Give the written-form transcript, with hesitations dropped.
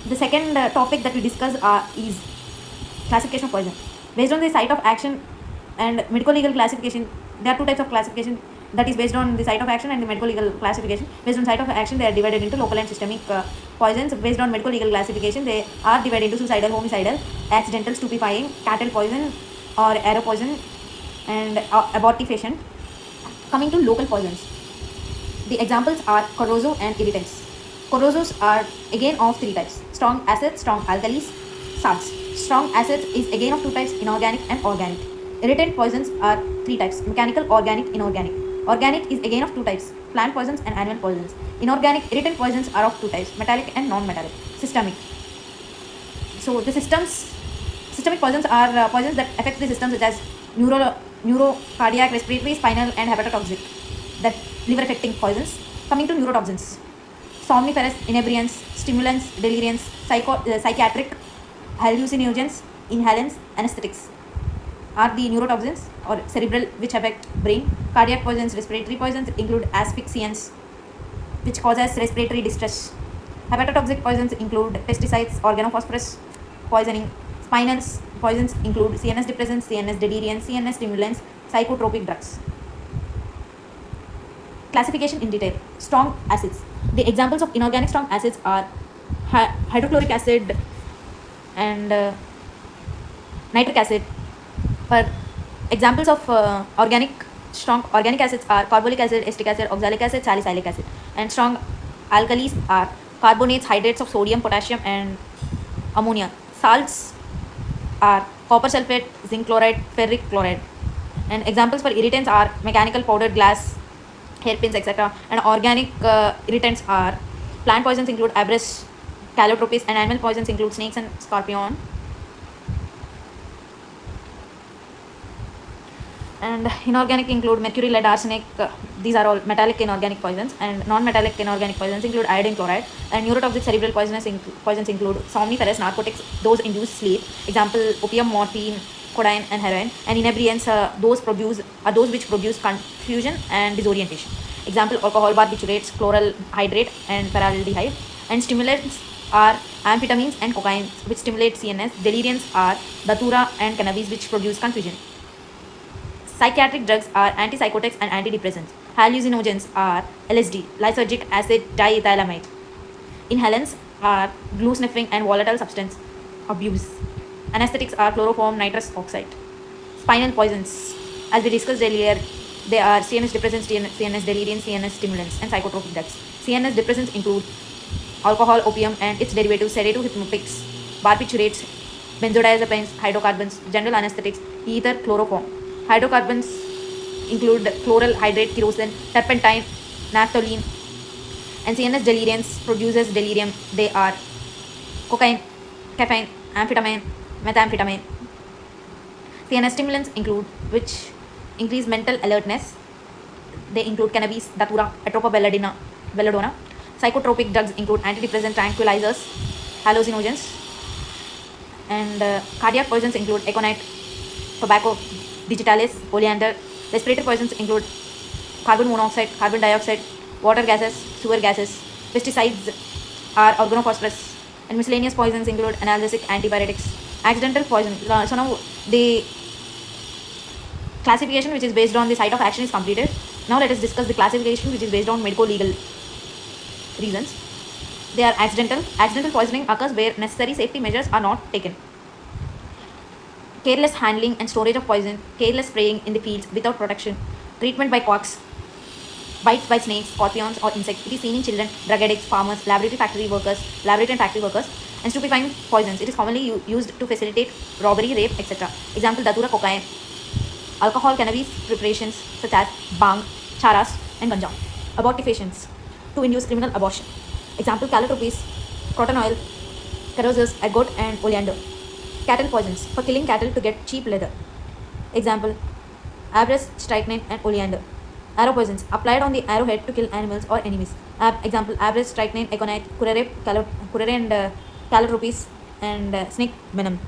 The second topic that we discuss is classification of poison. Based on the site of action and medical legal classification, there are two types of classification, that is based on the site of action and the medical legal classification. Based on site of action, they are divided into local and systemic poisons. Based on medical legal classification, they are divided into suicidal, homicidal, accidental, stupefying, cattle poison or arrow poison, and abortifacient. Coming to local poisons, the examples are corrosive and irritants. Corrosives are again of three types: strong acids, strong alkalis, salts. Strong acids is again of two types: inorganic and organic. Irritant poisons are three types: mechanical, organic, inorganic. Organic is again of two types: plant poisons and animal poisons. Inorganic irritant poisons are of two types: metallic and non-metallic. Systemic. So the systemic poisons are poisons that affect the system, such as neuro, cardiac, respiratory, spinal, and hepatotoxic, that liver affecting poisons. Coming to neurotoxins, somniferous, inebriants, stimulants, deliriants, psychiatric, hallucinogens, inhalants, anesthetics are the neurotoxins or cerebral, which affect brain. Cardiac poisons, respiratory poisons include asphyxiants, which causes respiratory distress. Hepatotoxic poisons include pesticides, organophosphorus poisoning. Spinal poisons include CNS depressants, CNS deliriants, CNS stimulants, psychotropic drugs. Classification in detail. Strong acids. The examples of inorganic strong acids are hydrochloric acid and nitric acid. For examples of strong organic acids are carbolic acid, acetic acid, oxalic acid, salicylic acid. And strong alkalis are carbonates, hydrates of sodium, potassium, and ammonia. Salts are copper sulfate, zinc chloride, ferric chloride. And examples for irritants are mechanical, powdered glass, hairpins, etc. And organic irritants are plant poisons include abrus, calotropis, and animal poisons include snakes and scorpion. And inorganic include mercury, lead, arsenic. These are all metallic inorganic poisons. And non-metallic inorganic poisons include iodine chloride. And neurotoxic cerebral poisons include somniferous, narcotics, those induce sleep. Example: opium, morphine, codeine, and heroin. And inebriants, those which produce confusion and disorientation. Example: alcohol, barbiturates, chloral hydrate, and paraldehyde. And stimulants are amphetamines and cocaine, which stimulate CNS. Deliriants are datura and cannabis, which produce confusion. Psychiatric drugs are antipsychotics and antidepressants. Hallucinogens are LSD, lysergic acid diethylamide. Inhalants are glue sniffing and volatile substance abuse. Anesthetics are chloroform, nitrous oxide. Spinal poisons, as we discussed earlier, they are CNS depressants, CNS deliriants, CNS stimulants, and psychotropic drugs. CNS depressants include alcohol, opium, and its derivatives, sedative hypnotics, barbiturates, benzodiazepines, hydrocarbons. General anesthetics, ether, chloroform. Hydrocarbons include chloral hydrate, kerosene, turpentine, naphthalene. And CNS deliriants produces delirium. They are cocaine, caffeine, amphetamine, methamphetamine. CNS stimulants include, which increase mental alertness. They include cannabis, datura, atropa belladonna. Psychotropic drugs include antidepressant, tranquilizers, hallucinogens. And cardiac poisons include aconite, tobacco, digitalis, oleander. Respiratory poisons include carbon monoxide, carbon dioxide, water gases, sewer gases. Pesticides are organophosphorus. And miscellaneous poisons include analgesic, antipyretics. Accidental poison. So now the classification, which is based on the site of action, is completed. Now let us discuss the classification, which is based on medico-legal reasons. They are accidental. Accidental poisoning occurs where necessary safety measures are not taken. Careless handling and storage of poison, careless spraying in the fields without protection, treatment by quacks, bites by snakes, scorpions, or insects. It is seen in children, drug addicts, farmers, laboratory and factory workers, and stupefying poisons. It is commonly used to facilitate robbery, rape, etc. Example: datura, cocaine. Alcohol, cannabis preparations such as bhang, charas, and ganja. Abortifacients, to induce criminal abortion. Example: calotropis, cotton oil, corrosives, ergot, and oleander. Cattle poisons, for killing cattle to get cheap leather. Example: abrus, strychnine, and oleander. Arrow poisons, applied on the arrowhead to kill animals or enemies. Example: abrus, strychnine, aconite, curare and calotropis, and snake venom.